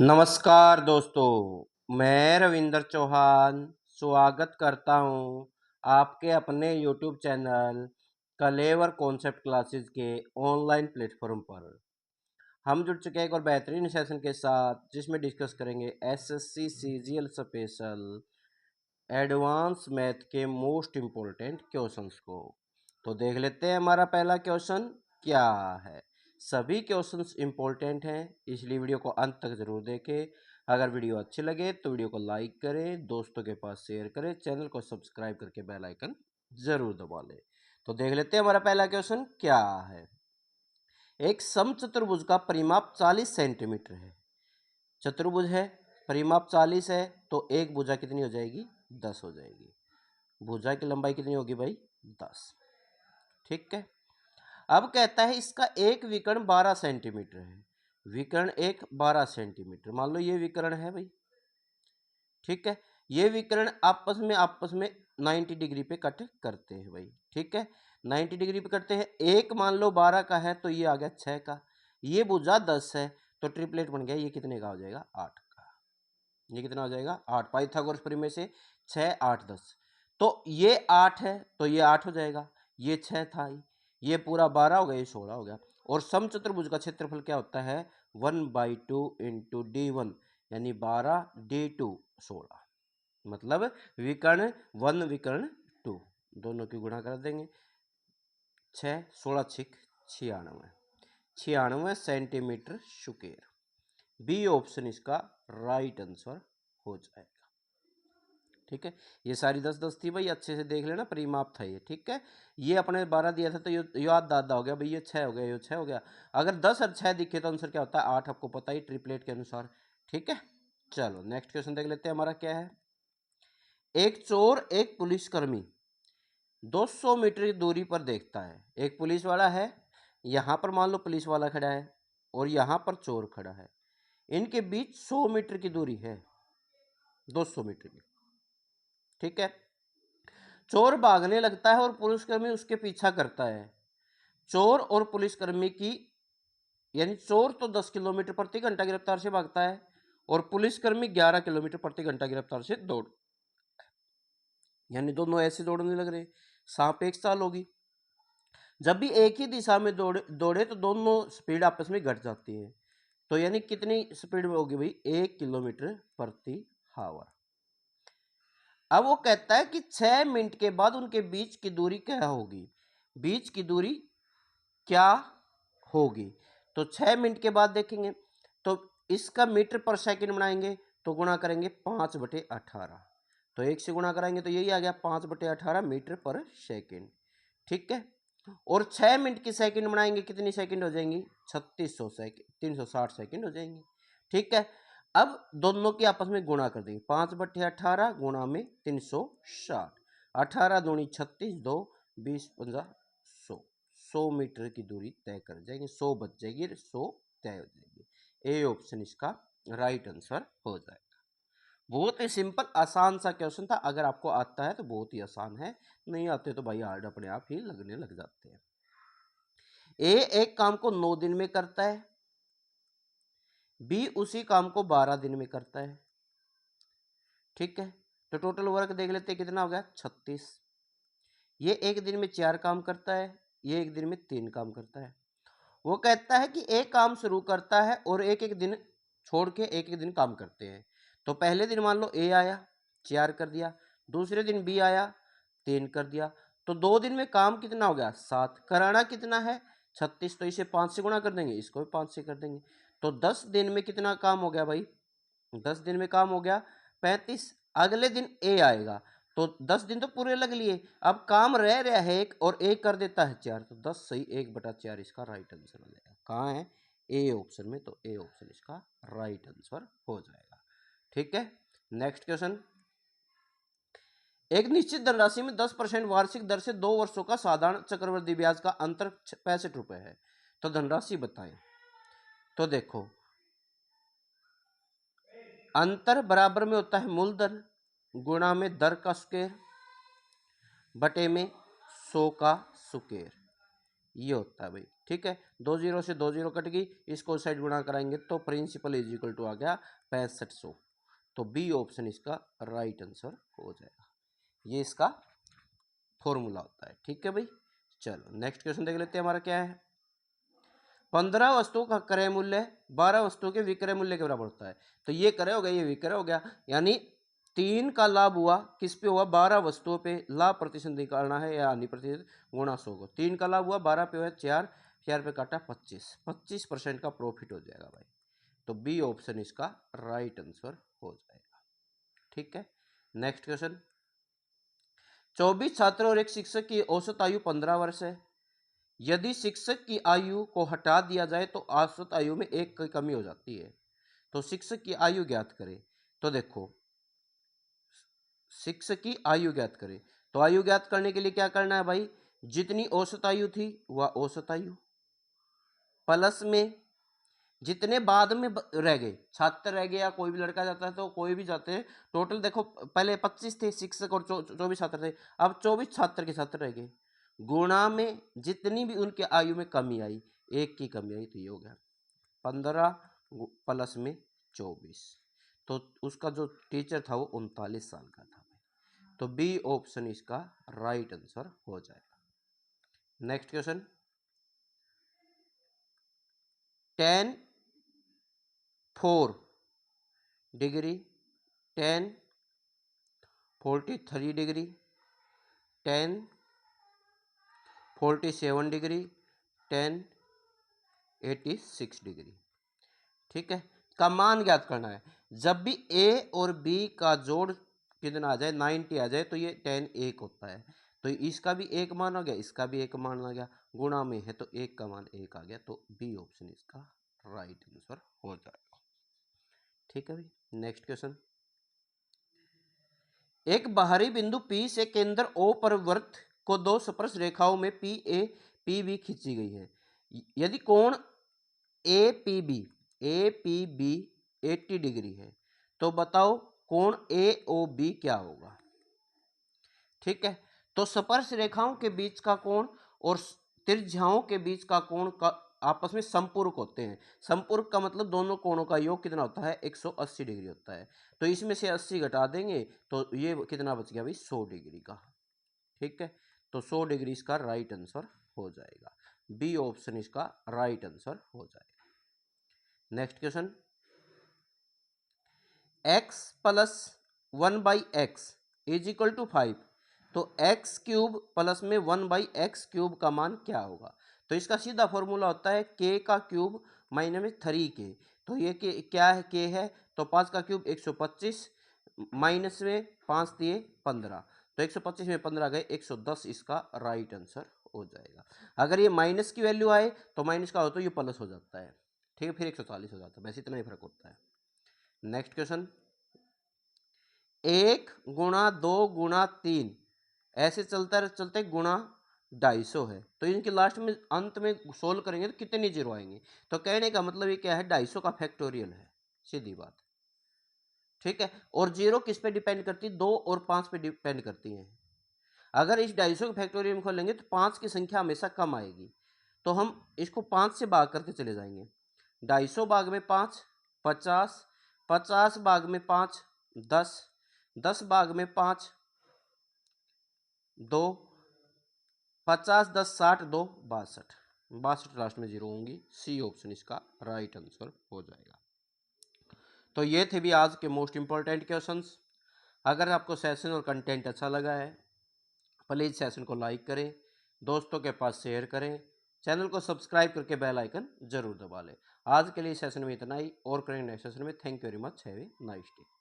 नमस्कार दोस्तों, मैं रविंद्र चौहान स्वागत करता हूं आपके अपने YouTube चैनल कलेवर कॉन्सेप्ट क्लासेस के ऑनलाइन प्लेटफॉर्म पर। हम जुड़ चुके हैं एक और बेहतरीन सेशन के साथ जिसमें डिस्कस करेंगे SSC CGL special advance math के मोस्ट इम्पोर्टेंट क्वेश्चंस को। तो देख लेते हैं हमारा पहला क्वेश्चन क्या है। सभी क्वेश्चंस इम्पोर्टेंट हैं, इसलिए वीडियो को अंत तक जरूर देखें। अगर वीडियो अच्छी लगे तो वीडियो को लाइक करें, दोस्तों के पास शेयर करें, चैनल को सब्सक्राइब करके बेल आइकन जरूर दबा लें। तो देख लेते हैं हमारा पहला क्वेश्चन क्या है। एक समचतुर्भुज का परिमाप 40 सेंटीमीटर है। चतुर्भुज है, परिमाप 40 है, तो एक भुजा कितनी हो जाएगी? 10 हो जाएगी। भुजा की लंबाई कितनी होगी भाई? 10। ठीक है। अब कहता है इसका एक विकर्ण 12 सेंटीमीटर है। विकर्ण एक 12 सेंटीमीटर, मान लो ये विकर्ण है भाई। ठीक है। ये विकर्ण आपस में 90 डिग्री पे कट करते हैं भाई। ठीक है, 90 डिग्री पे करते हैं। एक मान लो 12 का है तो ये आ गया 6 का। ये भुजा 10 है तो ट्रिपलेट बन गया। ये कितने का हो जाएगा? 8 का। ये कितना हो जाएगा? 8। पाइथागोरस प्रमेय से 6 8 10, तो ये 8 है तो ये 8 हो जाएगा। ये 6 था, ये पूरा 12 हो गया, ये 16 हो गया। और समचतुर्भुज का क्षेत्रफल क्या होता है? 1/2 इंटू D1, यानी 12 D2 16। मतलब विकर्ण 1 विकर्ण 2 दोनों की गुणा कर देंगे। 6 16 6 96 96 सेंटीमीटर स्क्वायर। बी ऑप्शन इसका राइट आंसर हो जाएगा। ठीक है, ये सारी 10 10 थी भाई, अच्छे से देख लेना, परिमाप था ये। ठीक है, ये अपने 12 दिया था तो ये याद दादा हो गया भाई, ये 6 हो गया, ये 6 हो गया। अगर 10 और 6 दिखे तो आंसर क्या होता है? 8, आपको पता ही ट्रिपलेट के अनुसार। ठीक है, चलो नेक्स्ट क्वेश्चन देख लेते हैं हमारा क्या है। एक चोर एक पुलिसकर्मी 200 मीटर की दूरी पर देखता है। एक पुलिस वाला है, यहां पर मान लो पुलिस वाला खड़ा है और यहां पर चोर खड़ा है। इनके बीच 100 मीटर की दूरी है, 200 मीटर की। ठीक है, चोर भागने लगता है और पुलिसकर्मी उसके पीछा करता है। चोर और पुलिसकर्मी की, यानी चोर तो 10 किलोमीटर प्रति घंटा की रफ्तार से भागता है और पुलिसकर्मी 11 किलोमीटर प्रति घंटा की रफ्तार से दौड़, यानी दोनों ऐसे दौड़ने लग रहे, सापेक्ष चाल होगी। जब भी एक ही दिशा में दौड़े तो दोनों स्पीड आपस में घट जाती है। तो यानी कितनी स्पीड में होगी भाई? 1 किलोमीटर प्रति हावर। अब वो कहता है कि 6 मिनट के बाद उनके बीच की दूरी क्या होगी? बीच की दूरी क्या होगी? तो 6 मिनट के बाद देखेंगे तो इसका मीटर पर सेकंड बनाएंगे तो गुणा करेंगे 5/18। तो 1 से गुणा कराएंगे तो यही आ गया 5/18 मीटर पर सेकंड। ठीक है, और 6 मिनट की सेकंड बनाएंगे, कितनी सेकंड हो जाएंगी? 3600 सेकंड, 360 सेकंड हो जाएंगी। ठीक है, अब दोनों की आपस में गुणा कर देंगे। 5/18 गुणा में 360, 18 दूनी 36, 2 20 15 100। 100 मीटर की दूरी तय कर जाएंगे, 100 बच जाएगी, 100 तय हो जाएगी। ए ऑप्शन इसका राइट आंसर हो जाएगा। बहुत ही सिंपल आसान सा क्वेश्चन था। अगर आपको आता है तो बहुत ही आसान है, नहीं आते तो भाई हार्ड अपने आप ही लगने लग जाते हैं। ए एक काम को 9 दिन में करता है, बी उसी काम को 12 दिन में करता है। ठीक है, तो टोटल वर्क देख लेते हैं कितना हो गया? 36। ये एक दिन में 4 काम करता है, ये एक दिन में 3 काम करता है। वो कहता है कि एक काम शुरू करता है और एक एक दिन छोड़ के एक एक दिन काम करते हैं। तो पहले दिन मान लो ए आया, 4 कर दिया। दूसरे दिन बी आया, 3 कर दिया। तो 2 दिन में काम कितना हो गया? 7। कराना कितना है? 36। तो इसे 5 से गुणा कर देंगे, इसको भी 5 से कर देंगे। तो 10 दिन में कितना काम हो गया भाई? 10 दिन में काम हो गया 35। अगले दिन ए आएगा तो 10 दिन तो पूरे लग लिए, अब काम रह रहा है एक और एक कर देता है 4, तो 10 सही 1/4 इसका राइट आंसर हो जाएगा। कहाँ है? ए ऑप्शन में, तो ए ऑप्शन इसका राइट आंसर हो जाएगा। ठीक है, नेक्स्ट क्वेश्चन। एक निश्चित धनराशि में 10% वार्षिक दर से 2 वर्षों का साधारण चक्रवृद्धि ब्याज का अंतर 65 रुपए है, तो धनराशि बताएं। तो देखो, अंतर बराबर में होता है मूलधन गुणा में दर का स्क्वायर बटे में 100 का स्क्वायर, ये होता है भाई। ठीक है, 2 जीरो से 2 जीरो कट गई, इसको साइड गुणा कराएंगे तो प्रिंसिपल इज इक्वल टू आ गया 6500। तो बी ऑप्शन इसका राइट आंसर हो जाएगा। ये इसका फॉर्मूला होता है। ठीक है भाई, चलो नेक्स्ट क्वेश्चन देख लेते हैं हमारा क्या है। 15 वस्तुओं का क्रय मूल्य 12 वस्तुओं के विक्रय मूल्य के बराबर होता है। तो ये क्रय हो गया, ये विक्रय हो गया, यानी 3 का लाभ हुआ किस पे हुआ, 12 वस्तुओं पे। लाभ प्रतिशत निकालना है या हानि प्रतिशत गुणा 100 को। 3 का लाभ हुआ, 12 पे हुआ 4, 4 पे काटा 25% का प्रॉफिट हो जाएगा भाई। तो बी ऑप्शन इसका राइट आंसर हो जाएगा। ठीक है, नेक्स्ट क्वेश्चन। 24 छात्र और एक शिक्षक की औसत आयु 15 वर्ष है। यदि शिक्षक की आयु को हटा दिया जाए तो औसत आयु में 1 की कमी हो जाती है। तो शिक्षक की आयु ज्ञात करें। तो देखो, शिक्षक की आयु ज्ञात करें, तो आयु ज्ञात करने के लिए क्या करना है भाई, जितनी औसत आयु थी वह औसत आयु प्लस में जितने बाद में रह गए, छात्र रह गए या कोई भी लड़का जाता है तो कोई भी जाते हैं, टोटल देखो पहले 25 थे शिक्षक और 24 छात्र थे, अब 24 छात्र के छात्र रह गए, गुणा में जितनी भी उनके आयु में कमी आई, 1 की कमी आई, तो ये हो गया 15 प्लस में 24। तो उसका जो टीचर था वो 39 साल का था। तो बी ऑप्शन इसका राइट आंसर हो जाएगा। Next question. 10 4 degree, 10 43 degree, 10 47 degree, 10 86 degree. ठीक है, का मान ज्ञात करना है। जब भी ए और बी का जोड़ कितना आ जाए, 90 आ जाए, तो ये 10 1 होता है। तो इसका भी 1 मान आ गया, इसका भी 1 मान आ गया, गुणा में है तो 1 का मान 1 आ गया। तो बी ऑप्शन इसका राइट आंसर हो जाएगा। ठीक है भाई, नेक्स्ट क्वेश्चन। एक बाहरी बिंदु P से केंद्र O पर वृत्त को 2 स्पर्श रेखाओं में PA PB खींची गई है। यदि कोण APB 80 डिग्री है, तो बताओ कोण AOB क्या होगा। ठीक है, तो स्पर्श रेखाओं के बीच का कोण और त्रिज्याओं के बीच का कोण का आपस में संपूरक होते हैं। संपूरक का मतलब दोनों कोणों का योग कितना होता है, 180 डिग्री होता है। तो इसमें से 80 घटा देंगे तो ये कितना बच गया भाई, 100 डिग्री का। ठीक है, तो 100 डिग्री इसका राइट आंसर हो जाएगा। बी ऑप्शन इसका राइट आंसर हो जाएगा। Next question. x plus 1/x is equal to 5। तो x क्यूब प्लस में 1/x क्यूब का मान क्या होगा। तो इसका सीधा फॉर्मूला होता है k का क्यूब माइनस में 3k। तो ये क्या है, k है, तो 5 का क्यूब 125 माइनस में 5 दिए 15, तो 125 में 15 गए 110, इसका राइट आंसर हो जाएगा। अगर ये माइनस की वैल्यू आए तो माइनस का हो तो ये प्लस हो जाता है। ठीक है, फिर 140 हो जाता है, बस इतना ही फर्क होता है। Next question. 1 गुणा 2 गुणा 3 ऐसे चलते चलते गुणा 250 है। तो इनके लास्ट में अंत में सोल्व करेंगे तो कितने जीरो आएंगे। तो कहने का मतलब ये क्या है, 250 का फैक्टोरियल है, सीधी बात। ठीक है, और जीरो किस पे डिपेंड करती है, 2 और 5 पे डिपेंड करती है। अगर इस 250 के फैक्टोरियल में खोलेंगे तो 5 की संख्या हमेशा कम आएगी, तो हम इसको 5 से भाग करके चले जाएंगे। 250 भाग में 5 50, 50 भाग में 5 10, 10 भाग में 5 2, 50 10 60 2 62, 62 लास्ट में जीरो होंगी। सी ऑप्शन इसका राइट आंसर हो जाएगा। तो ये थे भी आज के मोस्ट इंपॉर्टेंट क्वेश्चंस। अगर आपको सेशन और कंटेंट अच्छा लगा है, प्लीज़ सेशन को लाइक करें, दोस्तों के पास शेयर करें, चैनल को सब्सक्राइब करके बेल आइकन जरूर दबा लें। आज के लिए सेशन में इतना ही, और करेंगे नेक्स्ट सेशन में। Thank you very much, have a nice day.